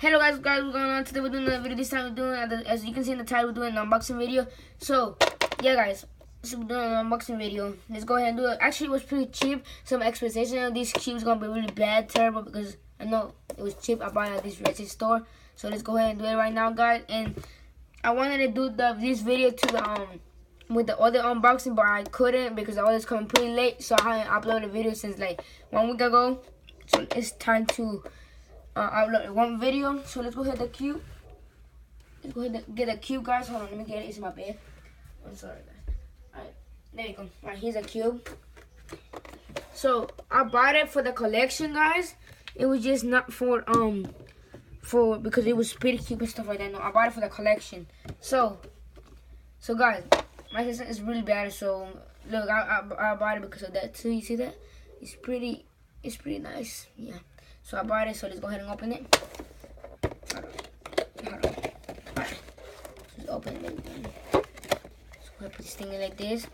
Hello guys, what's going on? Today we're doing another video. This time we're doing, as you can see in the title, we're doing an unboxing video. So, yeah guys, so we're doing an unboxing video. Let's go ahead and do it. Actually, it was pretty cheap. Some expectation of these cubes gonna be really bad, terrible, because I know it was cheap. I bought it at this Reddit store. So let's go ahead and do it right now, guys. And I wanted to do this video to the with the other unboxing, but I couldn't because the order's coming pretty late. So I haven't uploaded a video since like 1 week ago. So it's time to upload one video. So let's go ahead and cube. Let's go ahead and get a cube, guys. Hold on, let me get it. It's in my bed. I'm sorry, guys. Alright, there you go. Alright, here's a cube. So I bought it for the collection, guys. It was just not for because it was pretty cute and stuff like that. No, I bought it for the collection. So guys, my system is really bad. So look, I bought it because of that too. You see that? It's pretty nice. Yeah. So I bought it. So let's go ahead and open it. Hold on. Alright. Just open it. So I'm gonna put this thing in like this.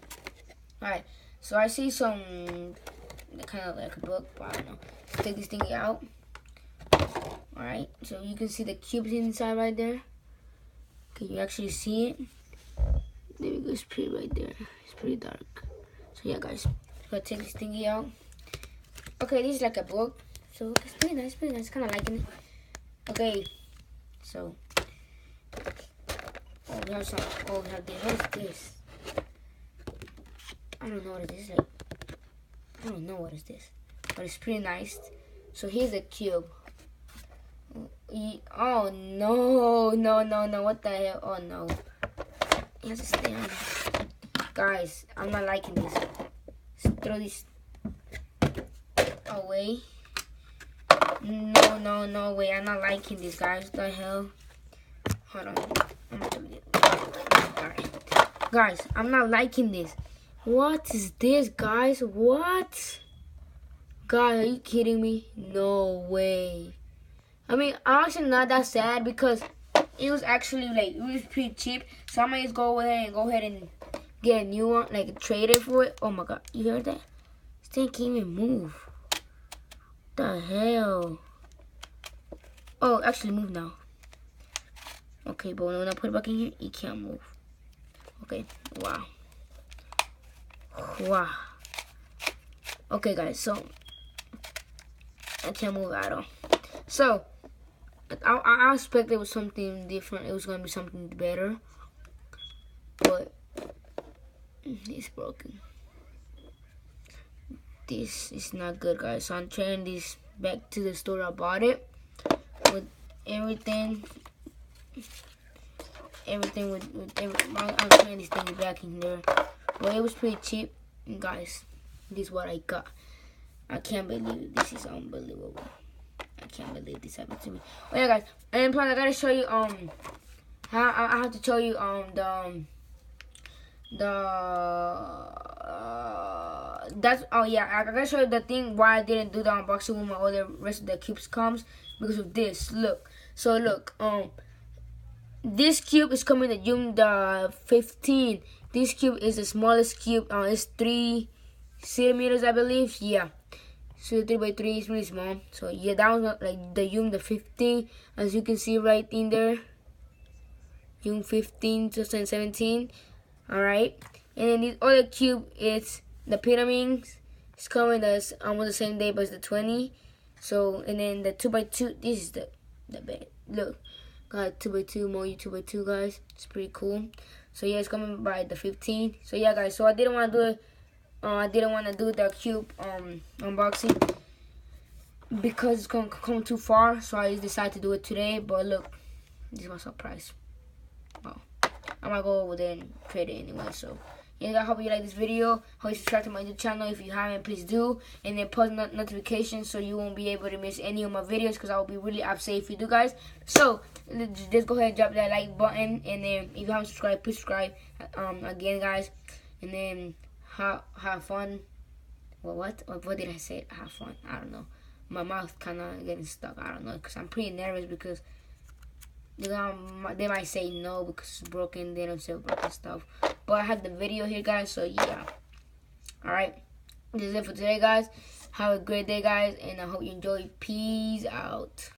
Alright. So I see some kind of like a book, but I don't know. Let's take this thing out. Alright. So you can see the cubes inside right there. Can you actually see it? There we go. It's pretty right there. It's pretty dark. So yeah, guys. I'm gonna take this thingy out. Okay, this is like a book. So it's pretty nice, kind of liking it. Okay, so we have some. We have this. What is this? I don't know what it is. Like, I don't know what is this, but it's pretty nice. So here's a cube. Oh no! What the hell? Oh no! It has to stay on. Guys, I'm not liking this. Let's throw this away. No way. I'm not liking this, guys. What the hell? Hold on. I'm gonna do it. Alright. Guys, I'm not liking this. What is this, guys? What? Guys, are you kidding me? No way. I mean, I'm actually not that sad because it was actually like, it was pretty cheap. So I might just go ahead and get a new one, like trade it for it. Oh my god. You heard that? This thing can't even move. The hell? Oh, actually move now. Okay, but when I put it back in here, it can't move. Okay, wow. Okay, guys, so I can't move at all. So I expected it was something different. It was gonna be something better, but it's broken. This is not good, guys. So I'm trading this back to the store I bought it with everything I'm trading this thing back in there. Well, it was pretty cheap, and guys, this is what I got. I can't believe it. This is unbelievable. I can't believe this happened to me. Oh yeah, guys, and plus I gotta show you how I have to show you I gotta show you the thing why I didn't do the unboxing when my other rest of the cubes comes, because of this. Look, so look, this cube is coming the 15. This cube is the smallest cube. It's 3 centimeters, I believe. Yeah, so 3 by 3 is really small. So yeah, that was like the 15, as you can see right in there. 15 to 17. All right, and then this other cube is the pyramids. It's coming as almost the same day, but it's the 20. So, and then the 2 by 2. This is the bed. Look, got 2 by 2 more. 2 by 2, guys. It's pretty cool. So yeah, it's coming by the 15. So yeah, guys. So I didn't want to do it. I didn't want to do the cube unboxing because it's gonna come too far. So I just decided to do it today. But look, this is my surprise. Wow. I might go over there and trade it anyway. So yeah, I hope you like this video. Hope you subscribe to my YouTube channel. If you haven't, please do. And then post notifications so you won't be able to miss any of my videos, because I will be really upset if you do, guys. So just go ahead and drop that like button. And then if you haven't subscribed, please subscribe again, guys. And then have fun. Well, what did I say? Have fun. I don't know. My mouth kind of getting stuck. I don't know, because I'm pretty nervous because they might say no because it's broken. They don't sell broken stuff. But I have the video here, guys. So yeah. Alright. This is it for today, guys. Have a great day, guys. And I hope you enjoy. Peace out.